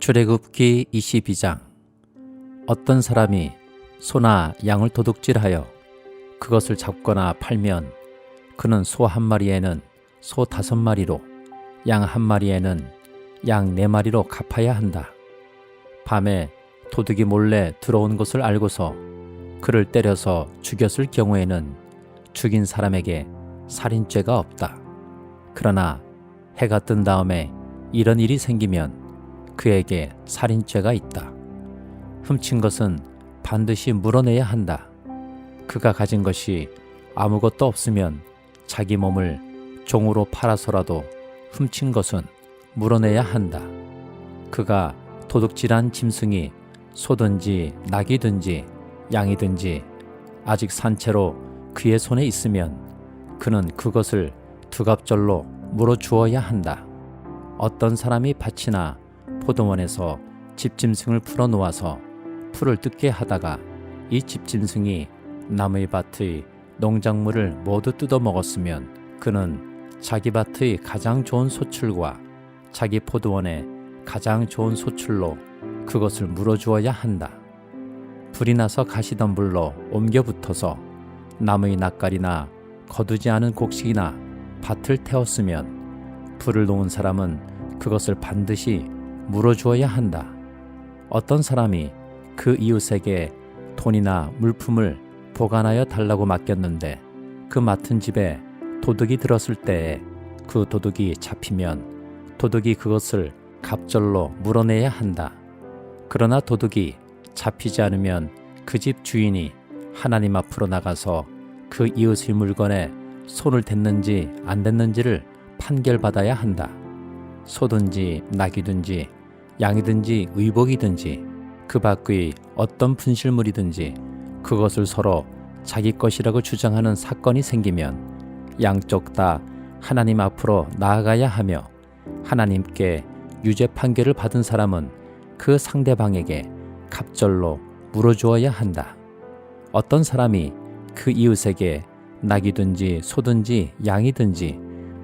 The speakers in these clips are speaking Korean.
출애굽기 22장. 어떤 사람이 소나 양을 도둑질하여 그것을 잡거나 팔면 그는 소 한 마리에는 소 5마리로 양 한 마리에는 양 4마리로 갚아야 한다. 밤에 도둑이 몰래 들어온 것을 알고서 그를 때려서 죽였을 경우에는 죽인 사람에게 살인죄가 없다. 그러나 해가 뜬 다음에 이런 일이 생기면 그에게 살인죄가 있다. 훔친 것은 반드시 물어내야 한다. 그가 가진 것이 아무것도 없으면 자기 몸을 종으로 팔아서라도 훔친 것은 물어내야 한다. 그가 도둑질한 짐승이 소든지 낙이든지 양이든지 아직 산채로 그의 손에 있으면 그는 그것을 두갑절로 물어주어야 한다. 어떤 사람이 밭이나 포도원에서 집짐승을 풀어놓아서 풀을 뜯게 하다가 이 집짐승이 남의 밭의 농작물을 모두 뜯어먹었으면 그는 자기 밭의 가장 좋은 소출과 자기 포도원의 가장 좋은 소출로 그것을 물어주어야 한다. 불이 나서 가시던 불로 옮겨 붙어서 남의 낯갈이나 거두지 않은 곡식이나 밭을 태웠으면 불을 놓은 사람은 그것을 반드시 물어주어야 한다. 어떤 사람이 그 이웃에게 돈이나 물품을 보관하여 달라고 맡겼는데 그 맡은 집에 도둑이 들었을 때에 그 도둑이 잡히면 도둑이 그것을 갑절로 물어내야 한다. 그러나 도둑이 잡히지 않으면 그 집 주인이 하나님 앞으로 나가서 그 이웃의 물건에 손을 댔는지 안 댔는지를 판결받아야 한다. 소든지 낙이든지 양이든지 의복이든지 그 밖의 어떤 분실물이든지 그것을 서로 자기 것이라고 주장하는 사건이 생기면 양쪽 다 하나님 앞으로 나아가야 하며 하나님께 유죄 판결을 받은 사람은 그 상대방에게 갑절로 물어주어야 한다. 어떤 사람이 그 이웃에게 낙이든지 소든지 양이든지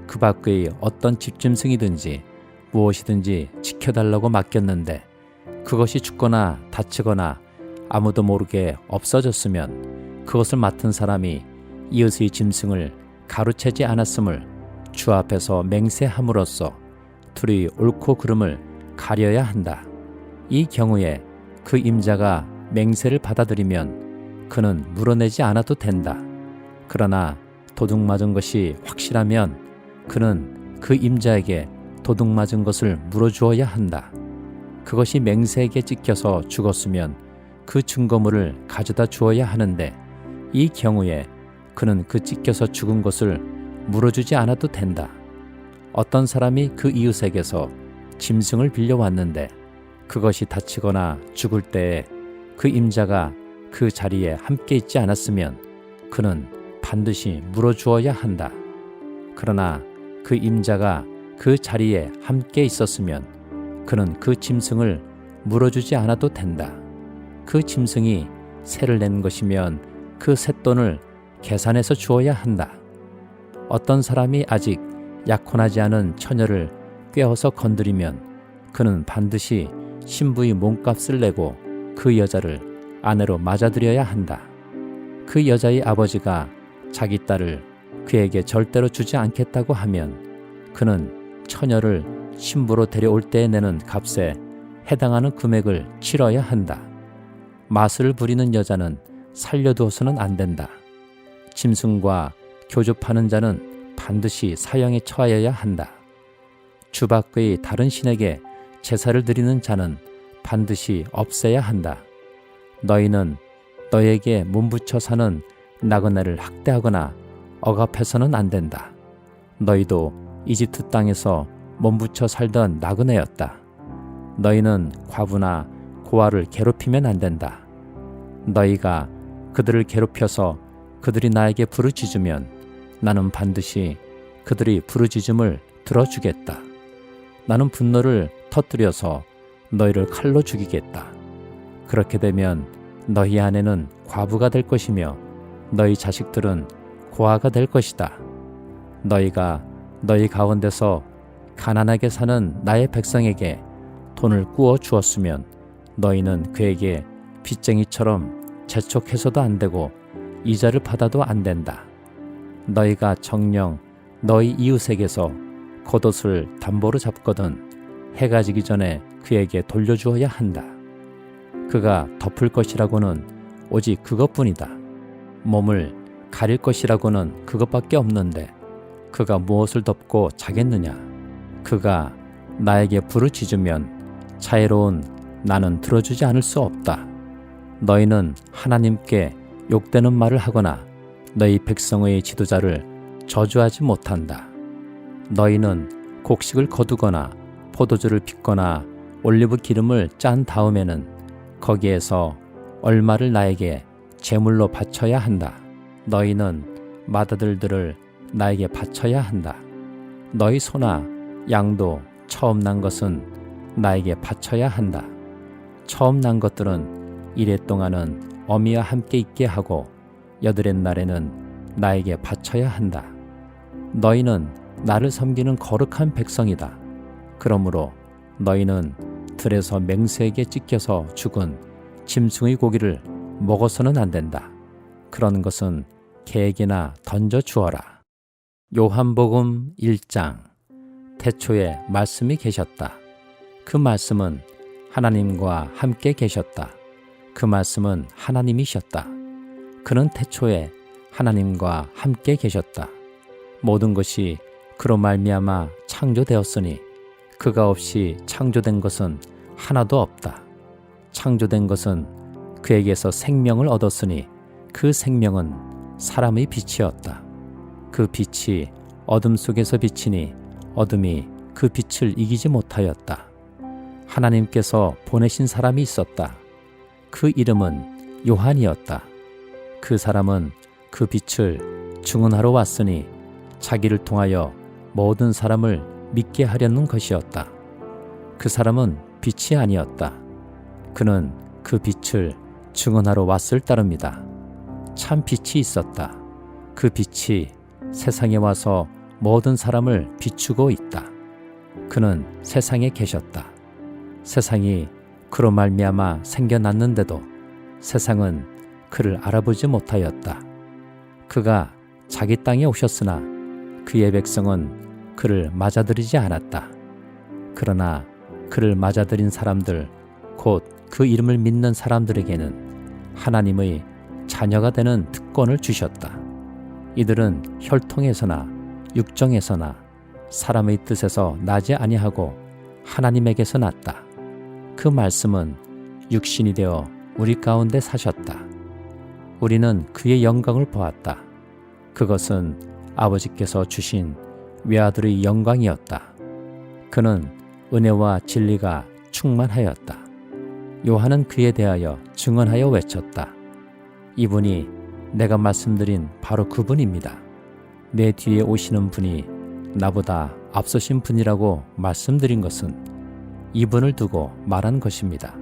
그 밖의 어떤 집짐승이든지 무엇이든지 지켜달라고 맡겼는데 그것이 죽거나 다치거나 아무도 모르게 없어졌으면 그것을 맡은 사람이 이웃의 짐승을 가로채지 않았음을 주 앞에서 맹세함으로써 둘이 옳고 그름을 가려야 한다. 이 경우에 그 임자가 맹세를 받아들이면 그는 물어내지 않아도 된다. 그러나 도둑 맞은 것이 확실하면 그는 그 임자에게 도둑 맞은 것을 물어주어야 한다. 그것이 맹세에게 찢겨서 죽었으면 그 증거물을 가져다 주어야 하는데 이 경우에 그는 그 찢겨서 죽은 것을 물어주지 않아도 된다. 어떤 사람이 그 이웃에게서 짐승을 빌려왔는데 그것이 다치거나 죽을 때에 그 임자가 그 자리에 함께 있지 않았으면 그는 반드시 물어주어야 한다. 그러나 그 임자가 그 자리에 함께 있었으면 그는 그 짐승을 물어주지 않아도 된다. 그 짐승이 세를 낸 것이면 그 쇳돈을 계산해서 주어야 한다. 어떤 사람이 아직 약혼하지 않은 처녀를 꿰어서 건드리면 그는 반드시 신부의 몸값을 내고 그 여자를 아내로 맞아들여야 한다. 그 여자의 아버지가 자기 딸을 그에게 절대로 주지 않겠다고 하면 그는 처녀를 신부로 데려올 때에 내는 값에 해당하는 금액을 치러야 한다. 마술을 부리는 여자는 살려두어서는 안 된다. 짐승과 교접하는 자는 반드시 사형에 처하여야 한다. 주 밖의 다른 신에게 제사를 드리는 자는 반드시 없애야 한다. 너희는 너에게 몸붙여 사는 나그네를 학대하거나 억압해서는 안 된다. 너희도 이집트 땅에서 몸붙여 살던 나그네였다. 너희는 과부나 고아를 괴롭히면 안 된다. 너희가 그들을 괴롭혀서 그들이 나에게 부르짖으면 나는 반드시 그들이 부르짖음을 들어주겠다. 나는 분노를 터뜨려서 너희를 칼로 죽이겠다. 그렇게 되면 너희 아내는 과부가 될 것이며 너희 자식들은 고아가 될 것이다. 너희가 너희 가운데서 가난하게 사는 나의 백성에게 돈을 꾸어 주었으면 너희는 그에게 빚쟁이처럼 재촉해서도 안 되고 이자를 받아도 안 된다. 너희가 정녕 너희 이웃에게서 겉옷을 담보로 잡거든 해가 지기 전에 그에게 돌려주어야 한다. 그가 덮을 것이라고는 오직 그것뿐이다. 몸을 가릴 것이라고는 그것밖에 없는데 그가 무엇을 덮고 자겠느냐? 그가 나에게 부르짖으면 자애로운 나는 들어주지 않을 수 없다. 너희는 하나님께 욕되는 말을 하거나 너희 백성의 지도자를 저주하지 못한다. 너희는 곡식을 거두거나 포도주를 빚거나 올리브 기름을 짠 다음에는 거기에서 얼마를 나에게 제물로 바쳐야 한다. 너희는 맏아들들을 나에게 바쳐야 한다. 너희 소나 양도 처음 난 것은 나에게 바쳐야 한다. 처음 난 것들은 이래 동안은 어미와 함께 있게 하고 여드렛 날에는 나에게 바쳐야 한다. 너희는 나를 섬기는 거룩한 백성이다. 그러므로 너희는 들에서 맹수에게 찢겨서 죽은 짐승의 고기를 먹어서는 안 된다. 그런 것은 개에게나 던져 주어라. 요한복음 1장. 태초에 말씀이 계셨다. 그 말씀은 하나님과 함께 계셨다. 그 말씀은 하나님이셨다. 그는 태초에 하나님과 함께 계셨다. 모든 것이 그로 말미암아 창조되었으니 그가 없이 창조된 것은 하나도 없다. 창조된 것은 그에게서 생명을 얻었으니 그 생명은 사람의 빛이었다. 그 빛이 어둠 속에서 비치니 어둠이 그 빛을 이기지 못하였다. 하나님께서 보내신 사람이 있었다. 그 이름은 요한이었다. 그 사람은 그 빛을 증언하러 왔으니 자기를 통하여 모든 사람을 믿게 하려는 것이었다. 그 사람은 빛이 아니었다. 그는 그 빛을 증언하러 왔을 따름이다. 참 빛이 있었다. 그 빛이 세상에 와서 모든 사람을 비추고 있다. 그는 세상에 계셨다. 세상이 그로 말미암아 생겨났는데도 세상은 그를 알아보지 못하였다. 그가 자기 땅에 오셨으나 그의 백성은 그를 맞아들이지 않았다. 그러나 그를 맞아들인 사람들, 곧 그 이름을 믿는 사람들에게는 하나님의 자녀가 되는 특권을 주셨다. 이들은 혈통에서나 육정에서나 사람의 뜻에서 나지 아니하고 하나님에게서 났다. 그 말씀은 육신이 되어 우리 가운데 사셨다. 우리는 그의 영광을 보았다. 그것은 아버지께서 주신 외아들의 영광이었다. 그는 은혜와 진리가 충만하였다. 요한은 그에 대하여 증언하여 외쳤다. 이분이 내가 말씀드린 바로 그분입니다. 내 뒤에 오시는 분이 나보다 앞서신 분이라고 말씀드린 것은 이분을 두고 말한 것입니다.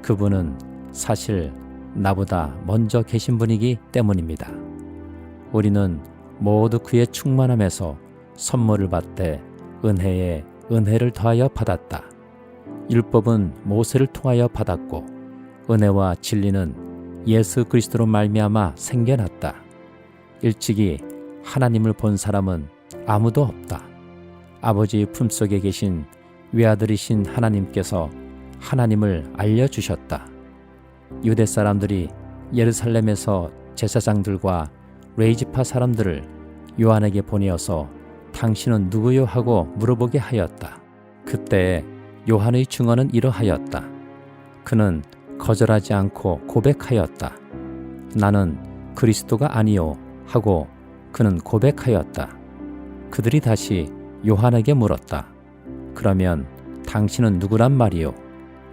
그분은 사실 나보다 먼저 계신 분이기 때문입니다. 우리는 모두 그의 충만함에서 선물을 받되 은혜에 은혜를 더하여 받았다. 율법은 모세를 통하여 받았고 은혜와 진리는 예수 그리스도로 말미암아 생겨났다. 일찍이 하나님을 본 사람은 아무도 없다. 아버지의 품속에 계신 외아들이신 하나님께서 하나님을 알려주셨다. 유대 사람들이 예루살렘에서 제사장들과 레이지파 사람들을 요한에게 보내어서 당신은 누구요 하고 물어보게 하였다. 그때 요한의 증언은 이러하였다. 그는 거절하지 않고 고백하였다. 나는 그리스도가 아니요 하고 그는 고백하였다. 그들이 다시 요한에게 물었다. 그러면 당신은 누구란 말이요?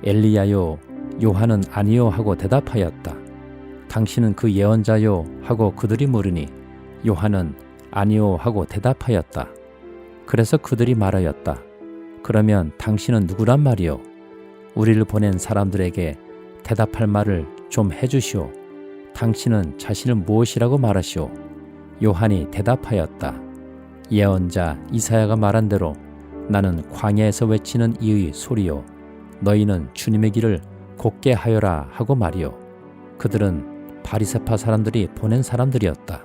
엘리야요? 요한은 아니요 하고 대답하였다. 당신은 그 예언자요? 하고 그들이 물으니 요한은 아니요 하고 대답하였다. 그래서 그들이 말하였다. 그러면 당신은 누구란 말이요? 우리를 보낸 사람들에게 대답할 말을 좀 해주시오. 당신은 자신을 무엇이라고 말하시오? 요한이 대답하였다. 예언자 이사야가 말한 대로 나는 광야에서 외치는 이의 소리요 너희는 주님의 길을 곧게 하여라 하고 말이요. 그들은 바리새파 사람들이 보낸 사람들이었다.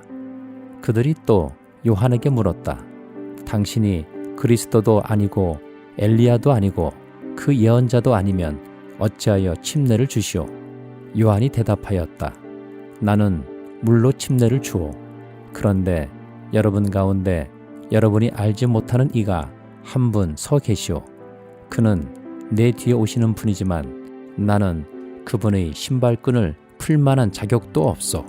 그들이 또 요한에게 물었다. 당신이 그리스도도 아니고 엘리야도 아니고 그 예언자도 아니면 어찌하여 침례를 주시오? 요한이 대답하였다. 나는 물로 침례를 주오. 그런데 여러분 가운데 여러분이 알지 못하는 이가 한 분 서 계시오. 그는 내 뒤에 오시는 분이지만 나는 그분의 신발끈을 풀 만한 자격도 없소.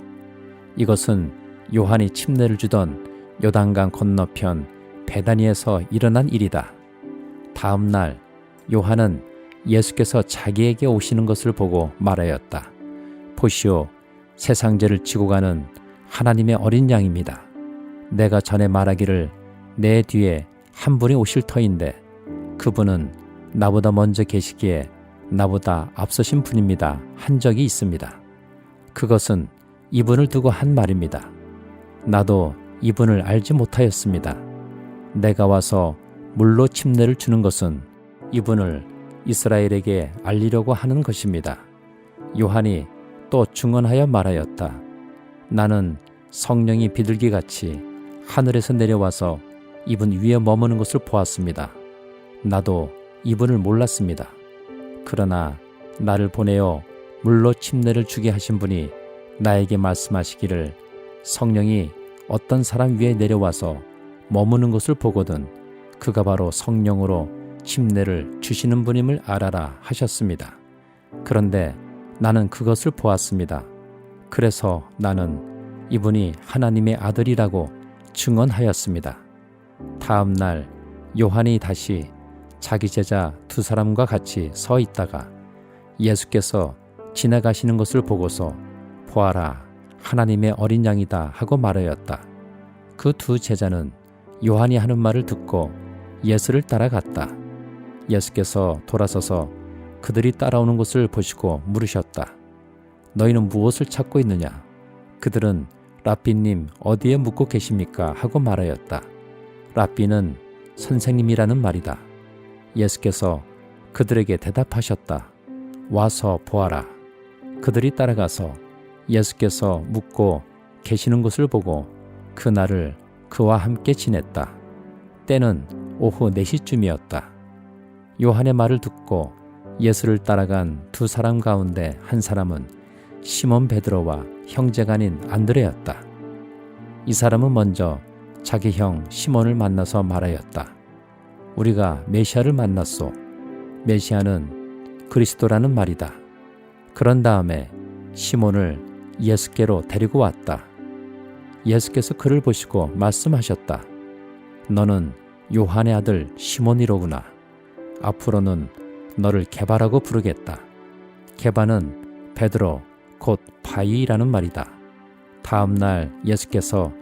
이것은 요한이 침례를 주던 요단강 건너편 베다니에서 일어난 일이다. 다음 날 요한은 예수께서 자기에게 오시는 것을 보고 말하였다. 보시오, 세상 죄를 지고 가는 하나님의 어린 양입니다. 내가 전에 말하기를 내 뒤에 한 분이 오실 터인데 그분은 나보다 먼저 계시기에 나보다 앞서신 분입니다 한 적이 있습니다. 그것은 이분을 두고 한 말입니다. 나도 이분을 알지 못하였습니다. 내가 와서 물로 침례를 주는 것은 이분을 이스라엘에게 알리려고 하는 것입니다. 요한이 또 증언하여 말하였다. 나는 성령이 비둘기같이 하늘에서 내려와서 이분 위에 머무는 것을 보았습니다. 나도 이분을 몰랐습니다. 그러나 나를 보내어 물로 침례를 주게 하신 분이 나에게 말씀하시기를 성령이 어떤 사람 위에 내려와서 머무는 것을 보거든 그가 바로 성령으로 침례를 주시는 분임을 알아라 하셨습니다. 그런데 나는 그것을 보았습니다. 그래서 나는 이분이 하나님의 아들이라고 증언하였습니다. 다음 날 요한이 다시 자기 제자 두 사람과 같이 서 있다가 예수께서 지나가시는 것을 보고서 보아라, 하나님의 어린 양이다 하고 말하였다. 그 두 제자는 요한이 하는 말을 듣고 예수를 따라갔다. 예수께서 돌아서서 그들이 따라오는 것을 보시고 물으셨다. 너희는 무엇을 찾고 있느냐? 그들은 랍비님 어디에 묵고 계십니까? 하고 말하였다. 랍비는 선생님이라는 말이다. 예수께서 그들에게 대답하셨다. 와서 보아라. 그들이 따라가서 예수께서 묵고 계시는 곳을 보고 그날을 그와 함께 지냈다. 때는 오후 4시쯤이었다. 요한의 말을 듣고 예수를 따라간 두 사람 가운데 한 사람은 시몬 베드로와 형제가 아닌 안드레였다. 이 사람은 먼저 자기 형 시몬을 만나서 말하였다. 우리가 메시아를 만났소. 메시아는 그리스도라는 말이다. 그런 다음에 시몬을 예수께로 데리고 왔다. 예수께서 그를 보시고 말씀하셨다. 너는 요한의 아들 시몬이로구나. 앞으로는 너를 게바라고 부르겠다. 게바는 베드로 곧 바위라는 말이다. 다음 날 예수께서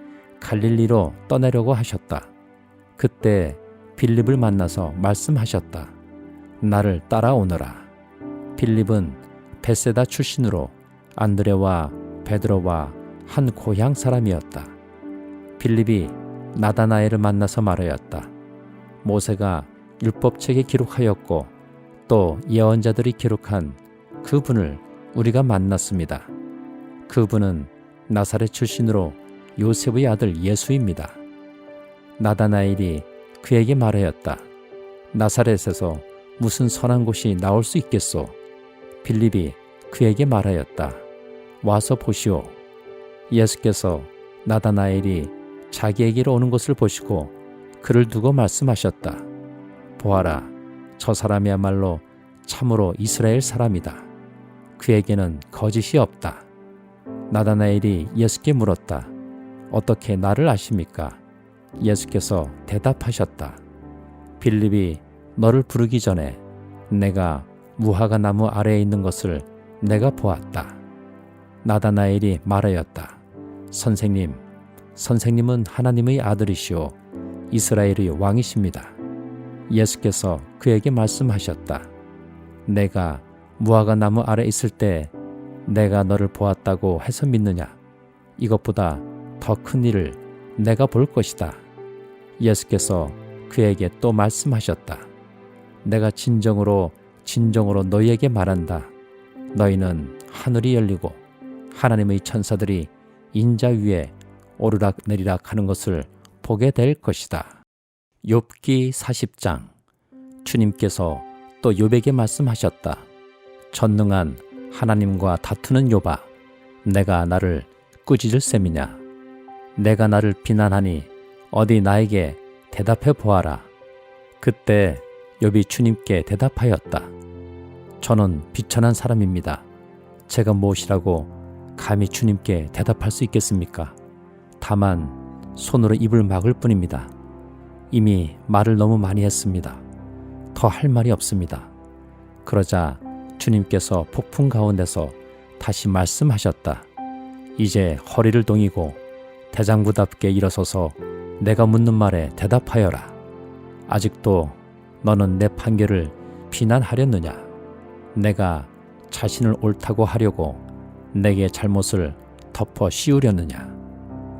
갈릴리로 떠나려고 하셨다. 그때 빌립을 만나서 말씀하셨다. 나를 따라오너라. 빌립은 베세다 출신으로 안드레와 베드로와 한 고향 사람이었다. 빌립이 나다나엘을 만나서 말하였다. 모세가 율법책에 기록하였고 또 예언자들이 기록한 그분을 우리가 만났습니다. 그분은 나사렛 출신으로 요셉의 아들 예수입니다. 나다나엘이 그에게 말하였다. 나사렛에서 무슨 선한 곳이 나올 수 있겠소? 빌립이 그에게 말하였다. 와서 보시오. 예수께서 나다나엘이 자기에게로 오는 것을 보시고 그를 두고 말씀하셨다. 보아라, 저 사람이야말로 참으로 이스라엘 사람이다. 그에게는 거짓이 없다. 나다나엘이 예수께 물었다. 어떻게 나를 아십니까? 예수께서 대답하셨다. 빌립이 너를 부르기 전에 내가 무화과 나무 아래에 있는 것을 내가 보았다. 나다나엘이 말하였다. 선생님, 선생님은 하나님의 아들이시오 이스라엘의 왕이십니다. 예수께서 그에게 말씀하셨다. 내가 무화과 나무 아래 있을 때 내가 너를 보았다고 해서 믿느냐? 이것보다 더 큰 일을 내가 볼 것이다. 예수께서 그에게 또 말씀하셨다. 내가 진정으로 진정으로 너희에게 말한다. 너희는 하늘이 열리고 하나님의 천사들이 인자 위에 오르락 내리락 하는 것을 보게 될 것이다. 욥기 40장. 주님께서 또 욥에게 말씀하셨다. 전능한 하나님과 다투는 욥아, 내가 나를 꾸짖을 셈이냐? 내가 나를 비난하니 어디 나에게 대답해 보아라. 그때 욥이 주님께 대답하였다. 저는 비천한 사람입니다. 제가 무엇이라고 감히 주님께 대답할 수 있겠습니까? 다만 손으로 입을 막을 뿐입니다. 이미 말을 너무 많이 했습니다. 더 할 말이 없습니다. 그러자 주님께서 폭풍 가운데서 다시 말씀하셨다. 이제 허리를 동이고 대장부답게 일어서서 내가 묻는 말에 대답하여라. 아직도 너는 내 판결을 비난하렸느냐? 내가 자신을 옳다고 하려고 내게 잘못을 덮어 씌우려느냐?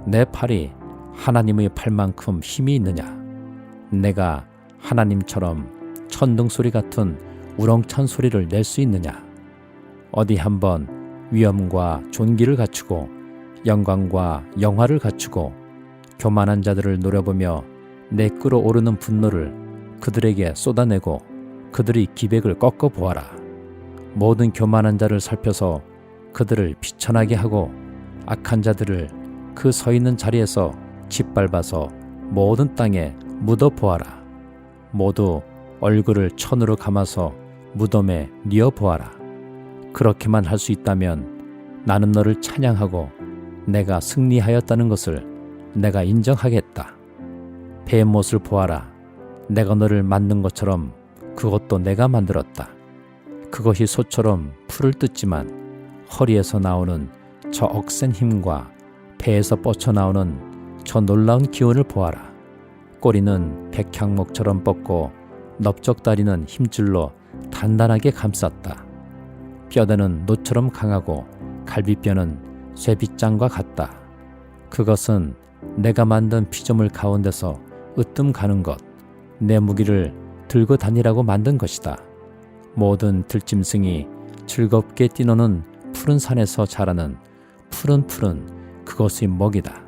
내 팔이 하나님의 팔만큼 힘이 있느냐? 내가 하나님처럼 천둥소리 같은 우렁찬 소리를 낼 수 있느냐? 어디 한번 위엄과 존귀를 갖추고 영광과 영화를 갖추고 교만한 자들을 노려보며 내 끓어오르는 분노를 그들에게 쏟아내고 그들의 기백을 꺾어 보아라. 모든 교만한 자를 살펴서 그들을 비천하게 하고 악한 자들을 그 서 있는 자리에서 짓밟아서 모든 땅에 묻어 보아라. 모두 얼굴을 천으로 감아서 무덤에 뉘어 보아라. 그렇게만 할 수 있다면 나는 너를 찬양하고 내가 승리하였다는 것을 내가 인정하겠다. 뱀못을 보아라. 내가 너를 만든 것처럼 그것도 내가 만들었다. 그것이 소처럼 풀을 뜯지만 허리에서 나오는 저 억센 힘과 배에서 뻗쳐나오는 저 놀라운 기운을 보아라. 꼬리는 백향목처럼 뻗고 넓적다리는 힘줄로 단단하게 감쌌다. 뼈대는 노처럼 강하고 갈비뼈는 쇠빗장과 같다. 그것은 내가 만든 피조물 가운데서 으뜸 가는 것, 내 무기를 들고 다니라고 만든 것이다. 모든 들짐승이 즐겁게 뛰노는 푸른 산에서 자라는 푸른 그것의 먹이다.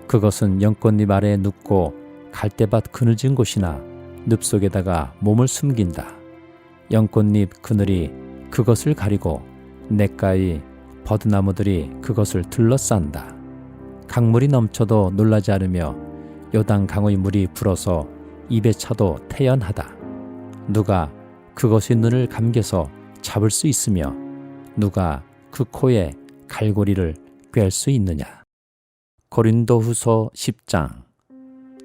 그것은 연꽃잎 아래에 눕고 갈대밭 그늘진 곳이나 늪 속에다가 몸을 숨긴다. 연꽃잎 그늘이 그것을 가리고 냇가의 버드나무들이 그것을 둘러싼다. 강물이 넘쳐도 놀라지 않으며 요단 강의 물이 불어서 입에 차도 태연하다. 누가 그것의 눈을 감겨서 잡을 수 있으며 누가 그 코에 갈고리를 꿰 수 있느냐. 고린도후서 10장.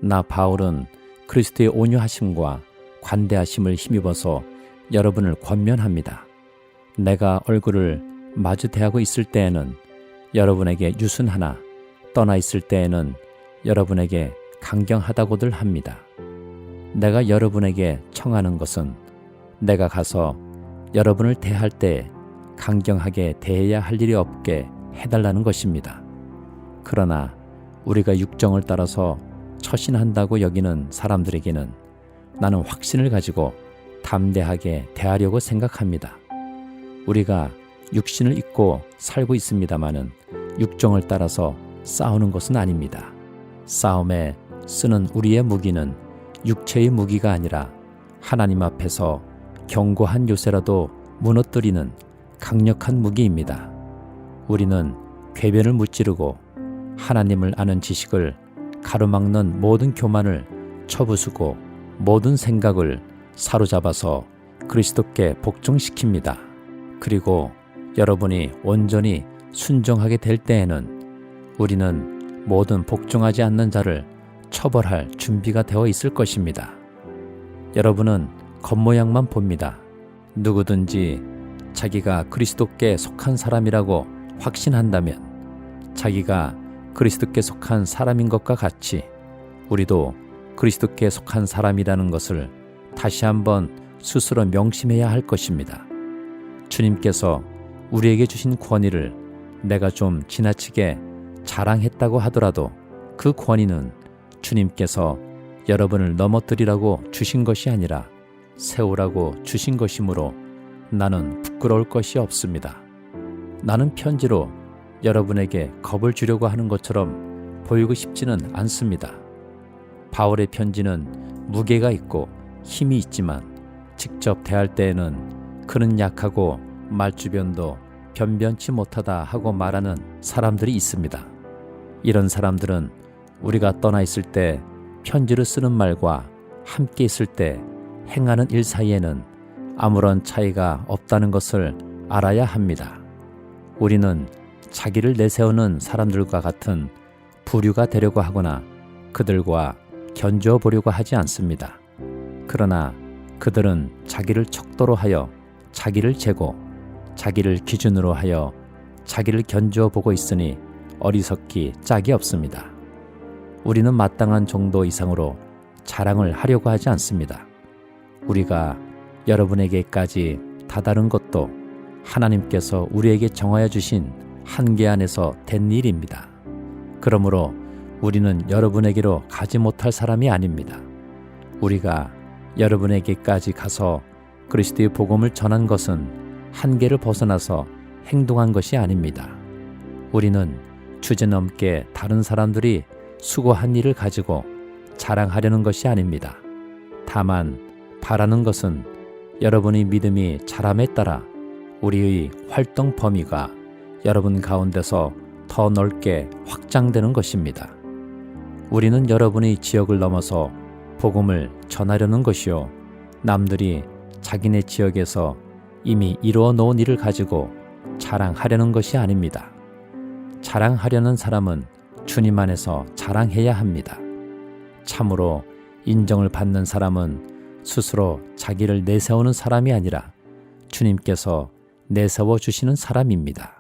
나 바울은 그리스도의 온유하심과 관대하심을 힘입어서 여러분을 권면합니다. 내가 얼굴을 마주 대하고 있을 때에는 여러분에게 유순하나 떠나 있을 때에는 여러분에게 강경하다고들 합니다. 내가 여러분에게 청하는 것은 내가 가서 여러분을 대할 때 강경하게 대해야 할 일이 없게 해달라는 것입니다. 그러나 우리가 육정을 따라서 처신한다고 여기는 사람들에게는 나는 확신을 가지고 담대하게 대하려고 생각합니다. 우리가 육신을 입고 살고 있습니다마는 육정을 따라서 싸우는 것은 아닙니다. 싸움에 쓰는 우리의 무기는 육체의 무기가 아니라 하나님 앞에서 견고한 요새라도 무너뜨리는 강력한 무기입니다. 우리는 궤변을 무찌르고 하나님을 아는 지식을 가로막는 모든 교만을 쳐부수고 모든 생각을 사로잡아서 그리스도께 복종시킵니다. 그리고 여러분이 온전히 순종하게 될 때에는 우리는 모든 복종하지 않는 자를 처벌할 준비가 되어 있을 것입니다. 여러분은 겉모양만 봅니다. 누구든지 자기가 그리스도께 속한 사람이라고 확신한다면 자기가 그리스도께 속한 사람인 것과 같이 우리도 그리스도께 속한 사람이라는 것을 다시 한번 스스로 명심해야 할 것입니다. 주님께서 우리에게 주신 권위를 내가 좀 지나치게 자랑했다고 하더라도 그 권위는 주님께서 여러분을 넘어뜨리라고 주신 것이 아니라 세우라고 주신 것이므로 나는 부끄러울 것이 없습니다. 나는 편지로 여러분에게 겁을 주려고 하는 것처럼 보이고 싶지는 않습니다. 바울의 편지는 무게가 있고 힘이 있지만 직접 대할 때에는 그는 약하고 말주변도 변변치 못하다 하고 말하는 사람들이 있습니다. 이런 사람들은 우리가 떠나 있을 때 편지를 쓰는 말과 함께 있을 때 행하는 일 사이에는 아무런 차이가 없다는 것을 알아야 합니다. 우리는 자기를 내세우는 사람들과 같은 부류가 되려고 하거나 그들과 견주어 보려고 하지 않습니다. 그러나 그들은 자기를 척도로 하여 자기를 재고 자기를 기준으로 하여 자기를 견주어 보고 있으니 어리석기 짝이 없습니다. 우리는 마땅한 정도 이상으로 자랑을 하려고 하지 않습니다. 우리가 여러분에게까지 다다른 것도 하나님께서 우리에게 정하여 주신 한계 안에서 된 일입니다. 그러므로 우리는 여러분에게로 가지 못할 사람이 아닙니다. 우리가 여러분에게까지 가서 그리스도의 복음을 전한 것은 한계를 벗어나서 행동한 것이 아닙니다. 우리는 주제넘게 다른 사람들이 수고한 일을 가지고 자랑하려는 것이 아닙니다. 다만 바라는 것은 여러분의 믿음이 자람에 따라 우리의 활동 범위가 여러분 가운데서 더 넓게 확장되는 것입니다. 우리는 여러분의 지역을 넘어서 복음을 전하려는 것이요, 남들이 자기네 지역에서 이미 이루어 놓은 일을 가지고 자랑하려는 것이 아닙니다. 자랑하려는 사람은 주님 안에서 자랑해야 합니다. 참으로 인정을 받는 사람은 스스로 자기를 내세우는 사람이 아니라 주님께서 내세워 주시는 사람입니다.